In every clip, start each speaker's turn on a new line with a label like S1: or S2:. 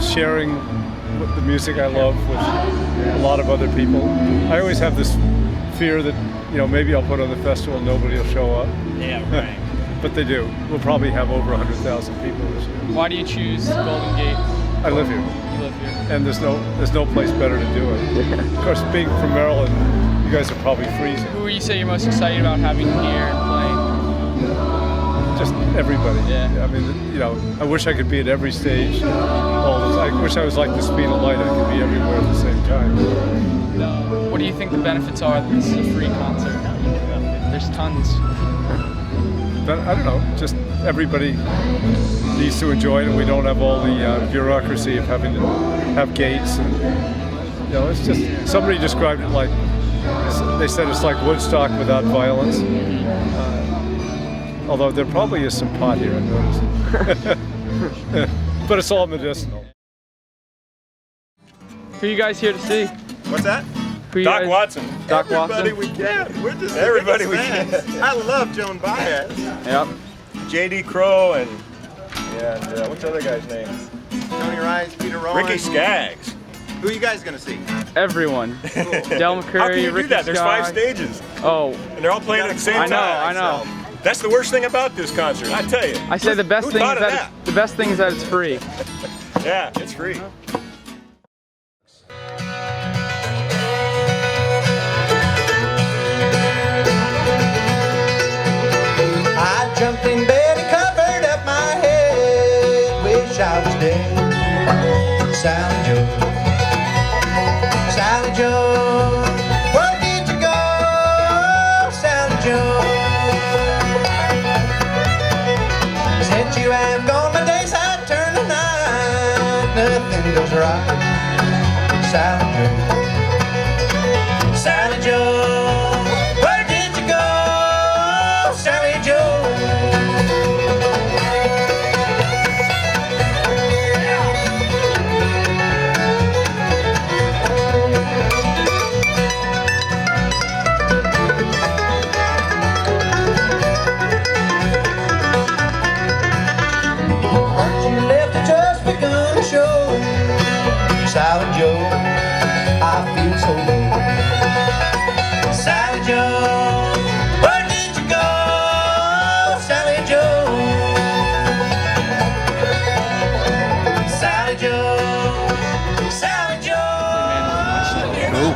S1: sharing the music I love with a lot of other people. I always have this fear that, you know, maybe I'll put on the festival and nobody will show up.
S2: Yeah, right.
S1: But they do. We'll probably have over 100,000 people this year.
S2: Why do you choose Golden Gate?
S1: I live here.
S2: You live here.
S1: And there's no place better to do it. Of course, being from Maryland, you guys are probably freezing.
S2: Who would you say you're most excited about having here and playing?
S1: Just everybody.
S2: Yeah.
S1: I mean, you know, I wish I could be at every stage. I wish I was like the speed of light. I could be everywhere at the same time.
S2: What do you think the benefits are that this is a free concert? There's tons.
S1: But I don't know, just everybody needs to enjoy it, and we don't have all the bureaucracy of having to have gates. And, you know, it's just, somebody described it like, they said it's like Woodstock without violence. Although there probably is some pot here, I've noticed. But it's all medicinal.
S2: Who are you guys here to see?
S3: What's that?
S4: Doc Watson.
S2: Doc
S3: Everybody
S2: Watson?
S3: we can. We're just
S4: Everybody we
S3: fans. I love Joan Baez.
S2: Yep.
S4: J.D. Crowe and what's the other guy's name?
S3: Tony Rice, Peter Rowan.
S4: Ricky Skaggs.
S3: Who are you guys gonna see?
S2: Everyone. Del McCurry,
S4: How can you do
S2: Ricky
S4: that? There's 5
S2: Skaggs.
S4: stages.
S2: Oh,
S4: And they're all playing at the same
S2: I know,
S4: time.
S2: I know.
S4: That's the worst thing about this concert, I tell you.
S2: I say the best
S4: Who
S2: thing
S4: thought
S2: is
S4: of
S2: that the best thing is that it's free.
S4: Yeah, it's free.
S5: I jumped in bed and covered up my head. Wish I was dead. Sally Joe, Sally Joe, where did you go, Sally Joe? Since you have gone, my days have turned to night. Nothing goes right, Sally Joe, Sally Joe. Sally Joe, I feel so low. Sally Joe, where did you go, Sally Joe? Sally Joe, Sally Joe.
S6: Cool.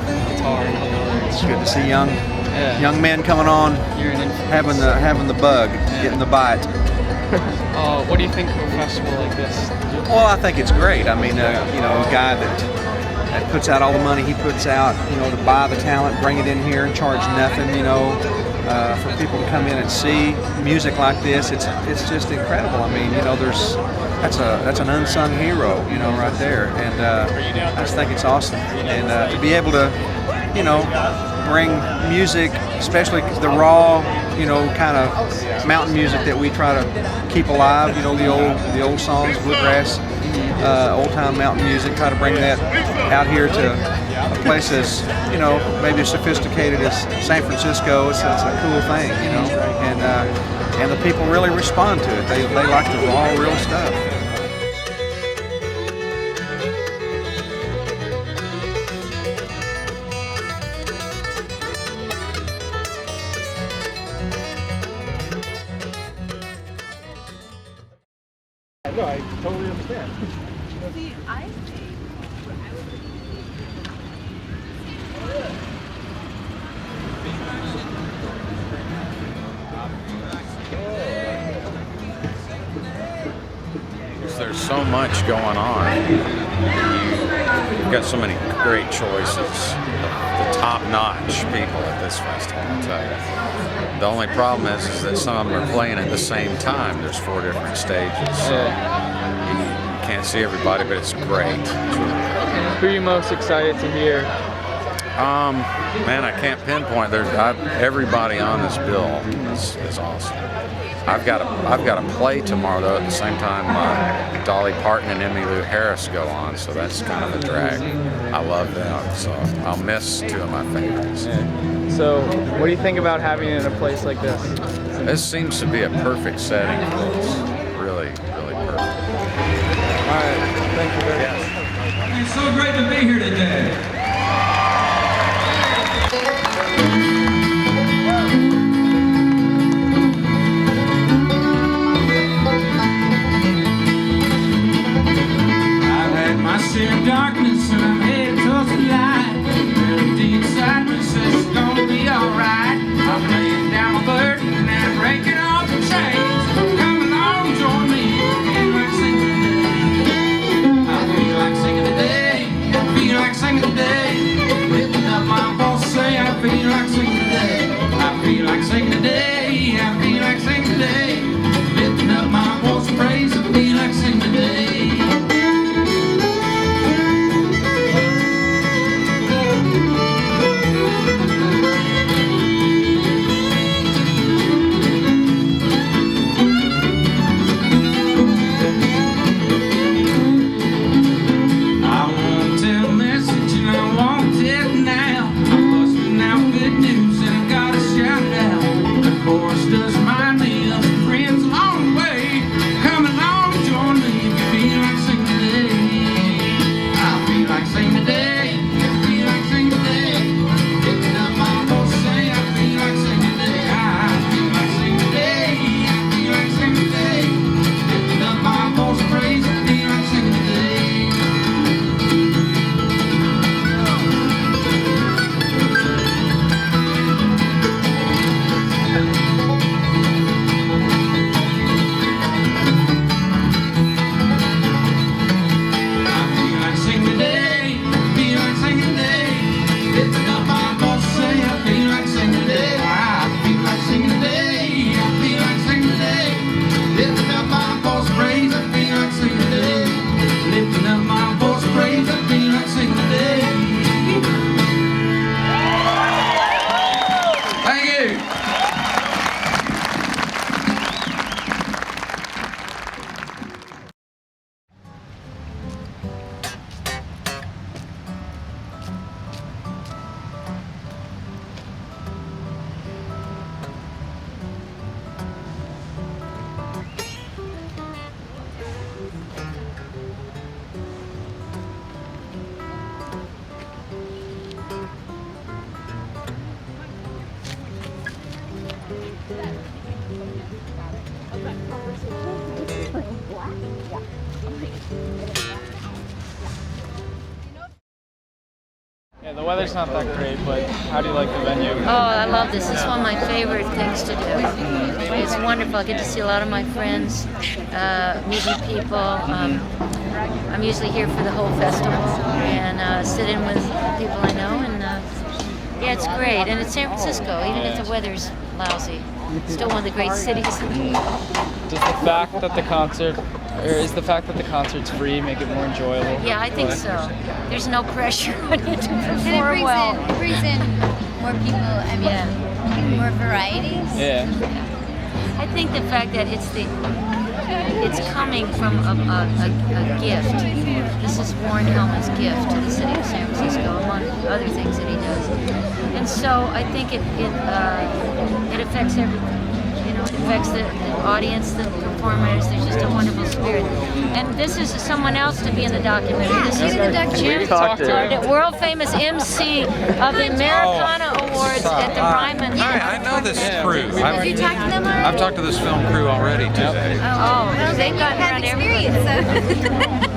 S6: It's good to see young men coming on, having the bug, getting the bite.
S2: What do you think of a festival like this?
S6: Well, I think it's great. I mean, you know, a guy that puts out all the money he puts out, you know, to buy the talent, bring it in here and charge nothing, you know, for people to come in and see music like this, it's just incredible. I mean, you know, that's an unsung hero, you know, right there, and I just think it's awesome. And to be able to, you know, bring music, especially the raw, you know, kind of mountain music that we try to keep alive, you know, the old songs, bluegrass, old-time mountain music, try to bring that out here to a place as, you know, maybe as sophisticated as San Francisco. It's a cool thing, you know, and the people really respond to it. They like the raw, real stuff.
S1: No, I totally understand.
S7: See, I think
S8: There's so much going on. You've got so many great choices. The top-notch people at this festival, I'll tell you. The only problem is that some of them are playing at the same time. There's 4 different stages, so you can't see everybody, but it's great. It's really great.
S2: Who are you most excited to hear?
S8: Man, I can't pinpoint. Everybody on this bill is awesome. I've got to play tomorrow though. At the same time, Dolly Parton and Emmylou Harris go on, so that's kind of a drag. I love them, so I'll miss 2 of my favorites.
S2: Yeah. So, what do you think about having it in a place like this?
S8: This seems to be a perfect setting for this. Really, really perfect.
S2: All right. Thank you very much.
S9: It's so great to be here today. I've had my share of darkness and I'm headed towards the light. Melody inside me says it's gonna be alright. I'm laying down my burden and I'm breaking off the chains. Come along, join me. Feel like singing today. I feel like singing today. I feel like singing today. Lifting up my voice, say I feel like singing today. I feel like singing today. I feel like singing today. Lifting up my voice, praise. I feel like singing today.
S2: Yeah, the weather's not that great, but how do you like the venue?
S10: Oh, I love this. This is one of my favorite things to do. It's wonderful. I get to see a lot of my friends, meeting people. I'm usually here for the whole festival and sit in with people I know. And yeah, it's great. And it's San Francisco, even if the weather's lousy. Still one of the great cities.
S2: Does the fact that the concert, or is the fact that the concert's free make it more enjoyable?
S10: Yeah, I think so. There's no pressure on you to perform well.
S7: It brings in more people, I mean, more varieties.
S2: Yeah.
S10: I think the fact that it's coming from a gift. This is Warren Hellman's gift to the city of San Francisco, among other things that he does. And so I think it affects everyone. You know, it affects the audience, the performers. There's just a wonderful spirit. And this is someone else to be in the documentary. This is Jim, the world famous MC of the Americana Awards at the Ryman.
S8: I know this crew.
S7: Have you talked to them already?
S8: I've talked to this film crew already today.
S10: Oh, they've gotten around everywhere.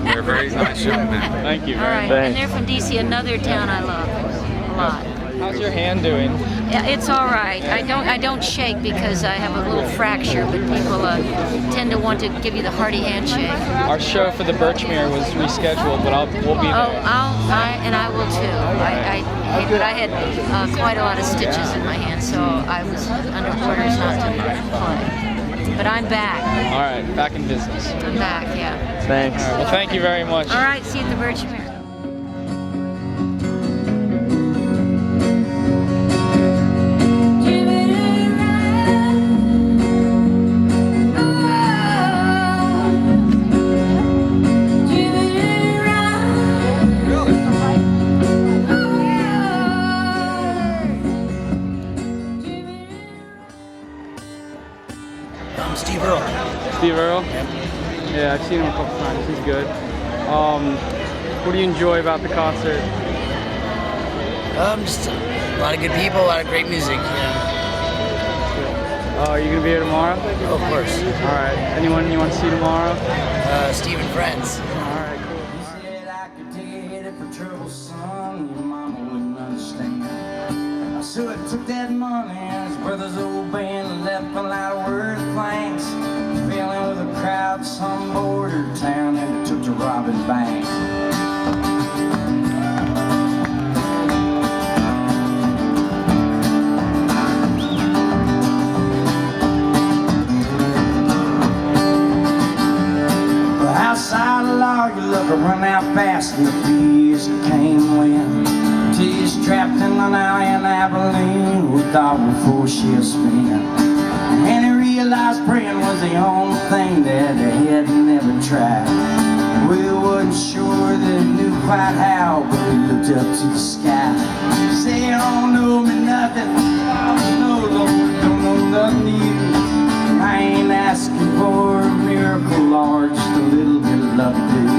S8: They're very nice young men.
S2: Thank you
S10: All
S2: very
S10: right,
S2: much.
S10: and they're from DC, another town I love a lot.
S2: How's your hand doing?
S10: Yeah, it's all right. I don't shake because I have a little fracture, but people tend to want to give you the hearty handshake.
S2: Our show for the Birchmere was rescheduled, but we'll be there.
S10: I will too. But I had quite a lot of stitches in my hand, so I was under orders not to play. But I'm back.
S2: All right, back in business.
S10: I'm back, yeah.
S2: Thanks. All right, well, thank you very much.
S10: All right, see you at the Birchmere.
S2: Steve Earle? Yeah, I've seen him a couple times. He's good. What do you enjoy about the concert?
S11: Just a lot of good people, a lot of great music.
S2: Are you gonna be here tomorrow?
S11: Of course.
S2: All right. Anyone you want to see tomorrow?
S11: Steve and Friends.
S2: All right, cool.
S9: You said I could take a hit for trouble, son. Your mama wouldn't understand. So I took that money and his brother's old band and left without a word of thanks. Fell in with a crowd some border town and it took to robbing banks. Outside the law, you look and run out fast and the fears came and went. Till you're strapped in an alley in Abilene with all the full shift spin. And he realized praying was the only thing that he had never tried. We wasn't sure that he knew quite how, but we looked up to the sky. Say, you don't know me nothing, no Lord, don't know nothing either. I ain't asking for a miracle, Lord, just a little bit of luck, dude.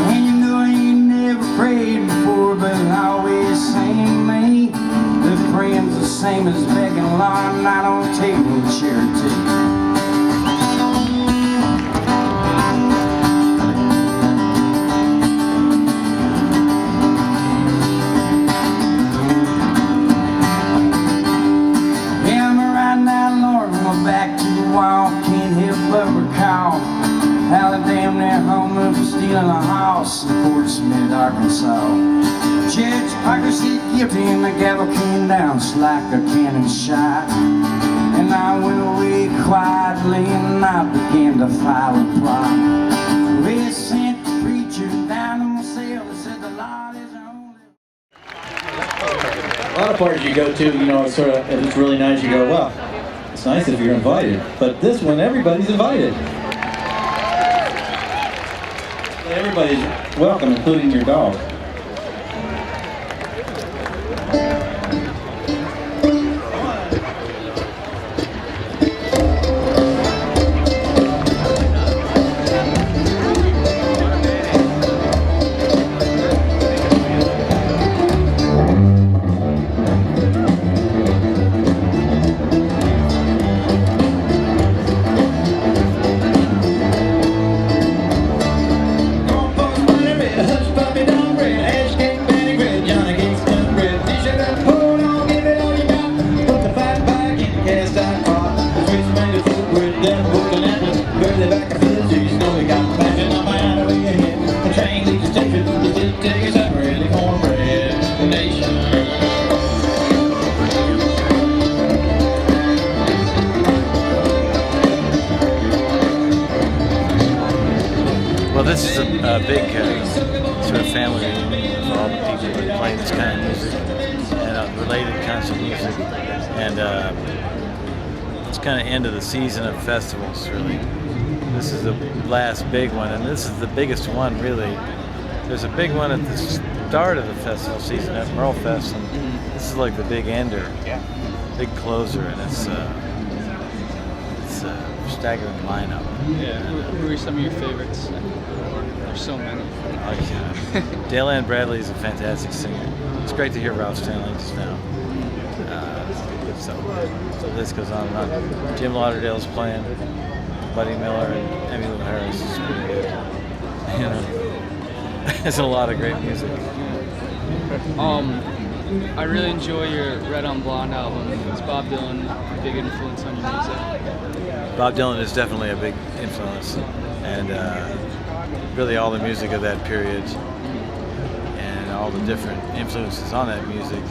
S9: And you know I ain't never prayed before, but it always seemed to me that praying's the same as begging, Lord, and I don't take no charity. Back to the wall, can't help but recall how they damn near hung up for stealing a house in Fort Smith, Arkansas. Judge Parker said guilty and the gavel came down just like a cannon shot. And I went away quietly and I began to file a plot. We sent the preacher down on my cell and said the Lord is only.
S12: A lot of parties you go to, you know, it's sort of, if it's really nice, you go, well, it's nice if you're invited, but this one, everybody's invited. Everybody's welcome, including your dog.
S8: Well, this is a big sort of family reunion for all the people that play this kind of music and related kinds of music, and it's kind of end of the season of festivals, really. This is the last big one, and this is the biggest one, really. There's a big one at the start of the festival season at Merlefest, and this is like the big ender, big closer, and it's a staggering lineup.
S2: Yeah. Who are some of your favorites? There's so many.
S8: Dale Ann Bradley is a fantastic singer. It's great to hear Ralph Stanley just now. So the list goes on and on. Jim Lauderdale's playing, Buddy Miller and Emmylou Harris is pretty good. You know, there's a lot of great music.
S2: I really enjoy your Red on Blonde album. Is Bob Dylan a big influence on your music?
S8: Bob Dylan is definitely a big influence, and really all the music of that period and all the different influences on that music,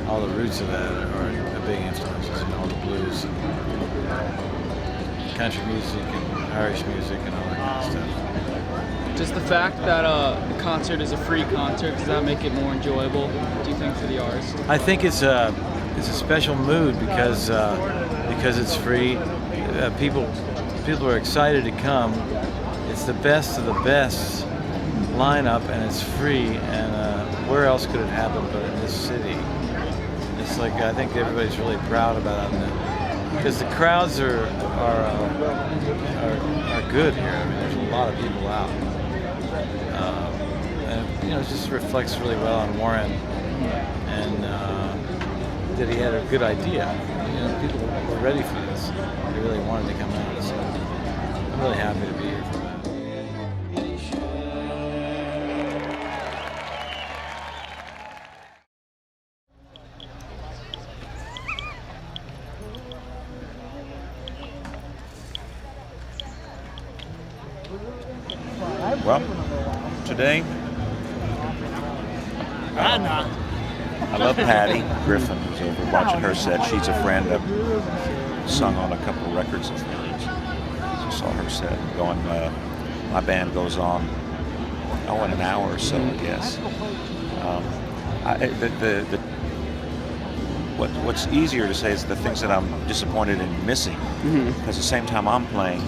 S8: all the roots of that are big influences, and all the blues and country music and Irish music and all that kind of stuff.
S2: Just the fact that the concert is a free concert, does that make it more enjoyable, do you think, for the artists?
S8: I think it's a special mood because it's free. People are excited to come. It's the best of the best lineup, and it's free. And where else could it happen but in this city? It's like I think everybody's really proud about it because the crowds are good here. I mean, there's a lot of people out.
S13: And, it just reflects really well on Warren, and that he had a good idea. People were ready for this. They really wanted to come out. So I'm really happy to be here for that.
S14: Well, today, I love Patty Griffin, who's over watching her set. She's a friend. I've sung on a couple of records of hers. So saw her set going. My band goes on, in an hour or so, I guess. What's easier to say is the things that I'm disappointed in missing. Because at the same time I'm playing,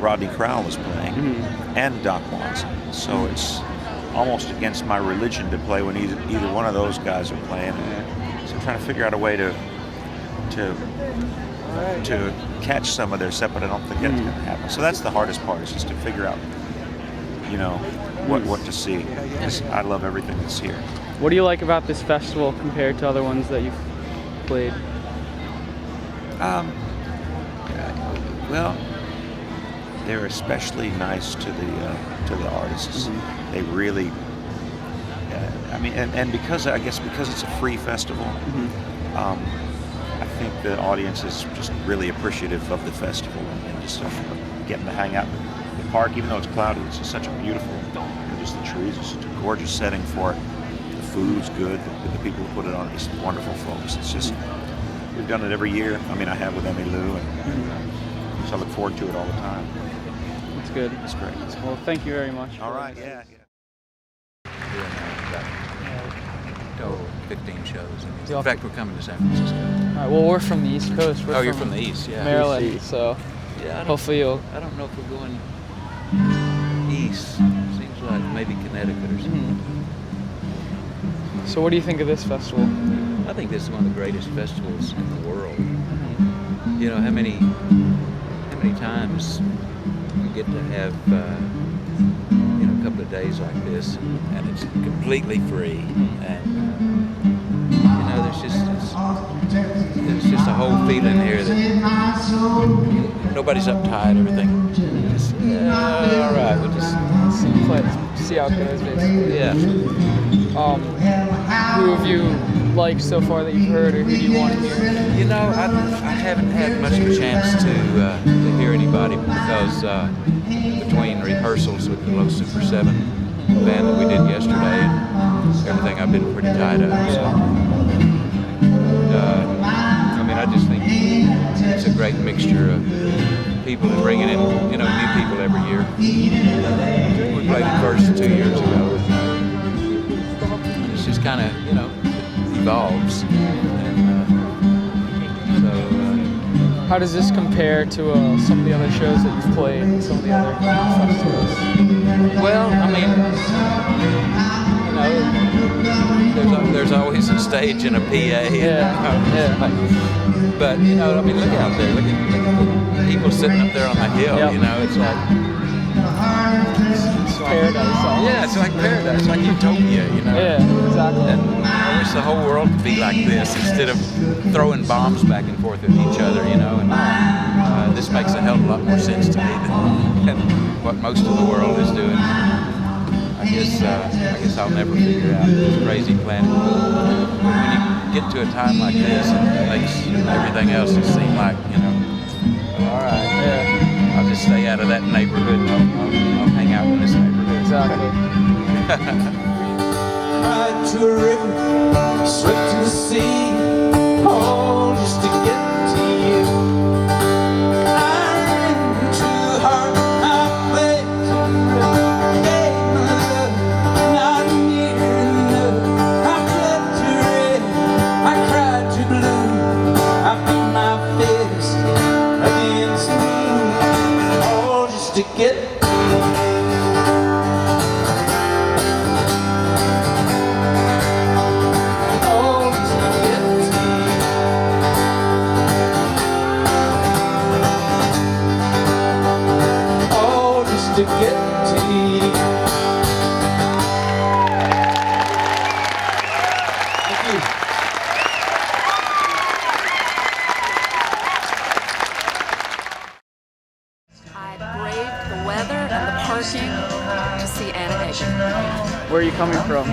S14: Rodney Crowell is playing, and Doc Watson. So it's almost against my religion to play when either one of those guys are playing. So I'm trying to figure out a way to catch some of their set, but I don't think that's going to happen. So that's the hardest part, is just to figure out, what to see. 'Cause I love everything that's here.
S2: What do you like about this festival compared to other ones that you've played?
S14: Well, they're especially nice to the artists. They really, and because it's a free festival, I think the audience is just really appreciative of the festival and just getting to hang out in the park, even though it's cloudy. It's just such a beautiful, just the trees. It's such a gorgeous setting for it. The food's good. The people who put it on are just wonderful folks. It's just, we've done it every year. I have with Emmy Lou, and so I look forward to it all the time.
S2: That's good.
S14: That's great.
S2: Well, thank you very much.
S14: All right, yeah.
S15: Go 15 shows. In fact, we're coming to San Francisco.
S2: All right. Well, we're from the East Coast. We're
S15: you're from the East, yeah.
S2: Maryland, so hopefully you'll.
S15: I don't know if we're going east. Seems like maybe Connecticut or something.
S2: So, what do you think of this festival?
S15: I think this is one of the greatest festivals in the world. How many times we get to have a couple of days like this, and it's completely free, and there's just a whole feeling here that nobody's uptight. Everything just all right. We'll just
S2: see how it goes, basically.
S15: Yeah.
S2: Who have you liked so far that you've heard, or who do you want to hear?
S15: I haven't had much of a chance to hear anybody because between rehearsals with the Low Super 7 band that we did yesterday and everything, I've been pretty tied up. So, I just think it's a great mixture of people and bringing in, new people every year. We played it first 2 years ago. It's just kind of, it evolves. And,
S2: how does this compare to some of the other shows that you've played and some of the other festivals?
S15: Well, there's always a stage and a PA. But look out there. Look at the people sitting up there on the hill. It's like
S2: paradise.
S15: Yeah, it's like paradise. It's like utopia.
S2: Yeah, exactly.
S15: And I wish the whole world could be like this instead of throwing bombs back and forth at each other. And this makes a hell of a lot more sense to me than what most of the world is doing. I guess I'll never figure out this crazy planet. But when you get to a time like this, it makes everything else just seem like, all right, I'll just stay out of that neighborhood and I'll hang out in this neighborhood.
S2: Exactly.
S9: Ride to a river, swift to the sea, all just to get to you. To get
S2: Where are you coming from?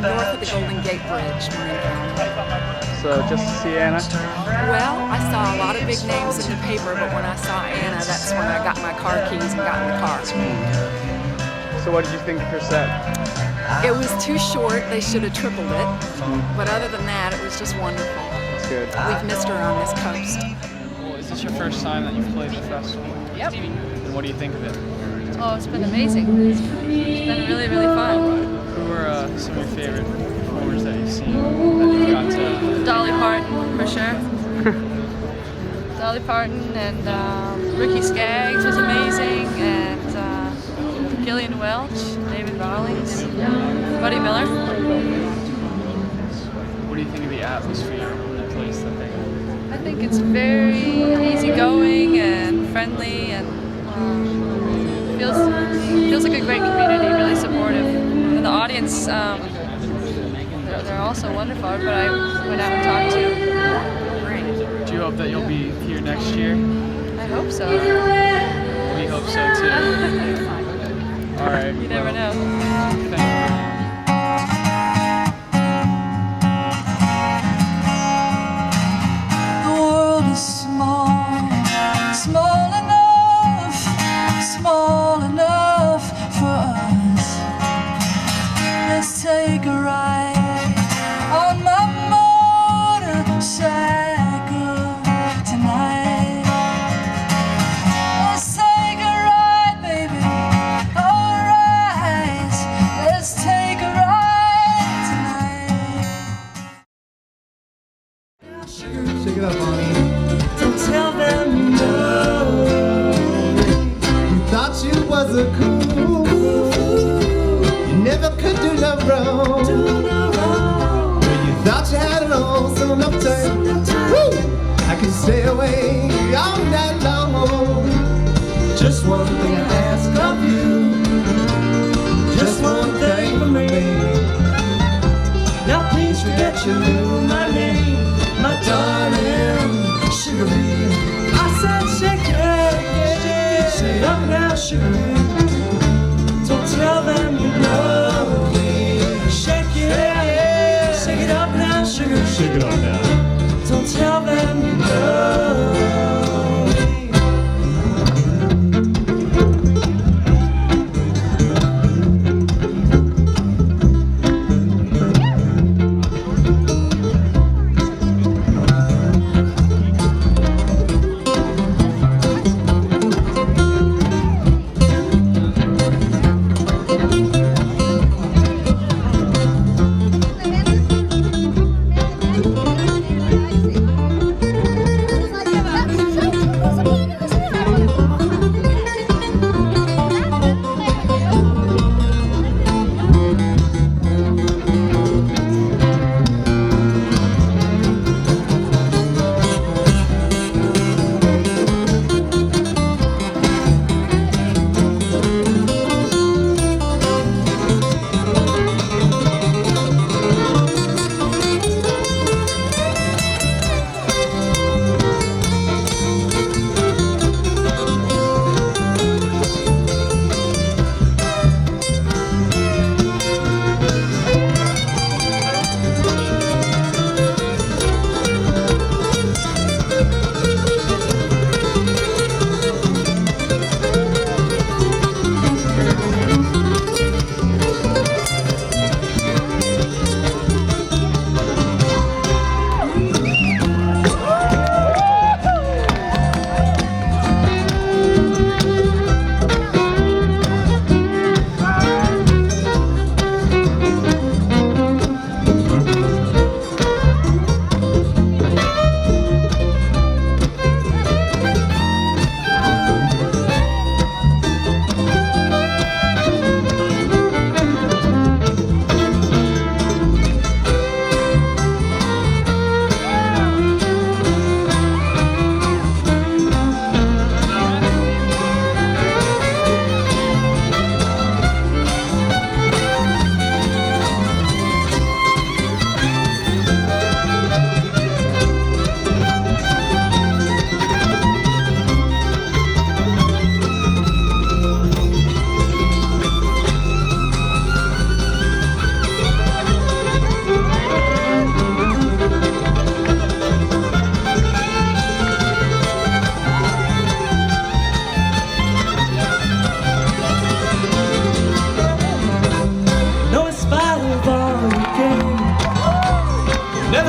S16: North of the Golden Gate Bridge, Marin County.
S2: So just to see Anna?
S16: Well, I saw a lot of big names in the paper, but when I saw Anna, that's when I got my car keys and got in the car.
S2: So what did you think of her set?
S16: It was too short. They should have tripled it. But other than that, it was just wonderful.
S2: That's good.
S16: We've missed her on this coast.
S2: Well, is this your first time that you've played the festival?
S10: Yep.
S2: And what do you think of it?
S10: Oh, it's been amazing. It's been really, really fun.
S2: Who are some of your favorite performers that you've seen that you've got to?
S10: Dolly Parton, for sure. Dolly Parton and Ricky Skaggs was amazing, and Gillian Welch, David Rawlings, Buddy Miller.
S2: What do you think of the atmosphere of the place that they have?
S10: I think it's very easygoing and friendly, and feels like a great community, really supportive. And the audience, they're also wonderful. Everybody I went out and talked to, great.
S2: Do you hope that you'll be here next year?
S10: I hope so.
S2: We hope so too. All right.
S10: You never know.
S2: Thank you.
S9: The world is small, small enough for us. Let's take a ride on my motorcycle tonight. Let's take a ride, baby. Alright, let's take a ride tonight.
S5: Shake it up, Bonnie.
S9: Don't tell them you know.
S5: You thought you was a cool. You never could do no wrong. Well, you thought you had it all, so enough time. Woo! I can stay away all night long. Just one thing I ask of you. Just one thing for me.
S9: Now please forget you knew my name, my darling Sugar Bee. I said shake it, shake it up now, Sugar Bee. Don't tell them you love me. Shake it up now, Sugar Bee.
S12: Shake it up now.
S9: Don't tell them you love me.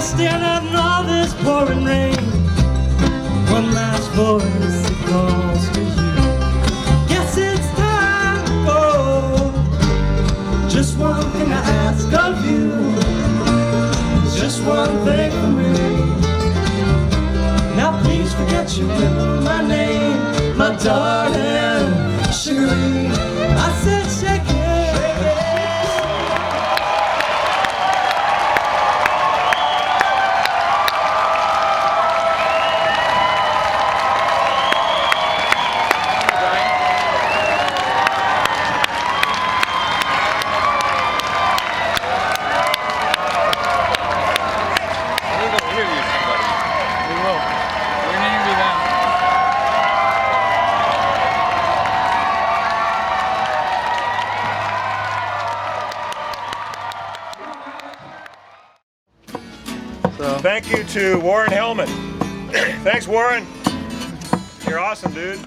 S9: Instead of all this pouring rain, one last voice that calls to you. Guess it's time to go. Just one thing I ask of you, just one thing for me. Now please forget you knew my name, my darling Sugarly. I said shake it.
S4: Thank you to Warren Hellman. Thanks, Warren. You're awesome, dude.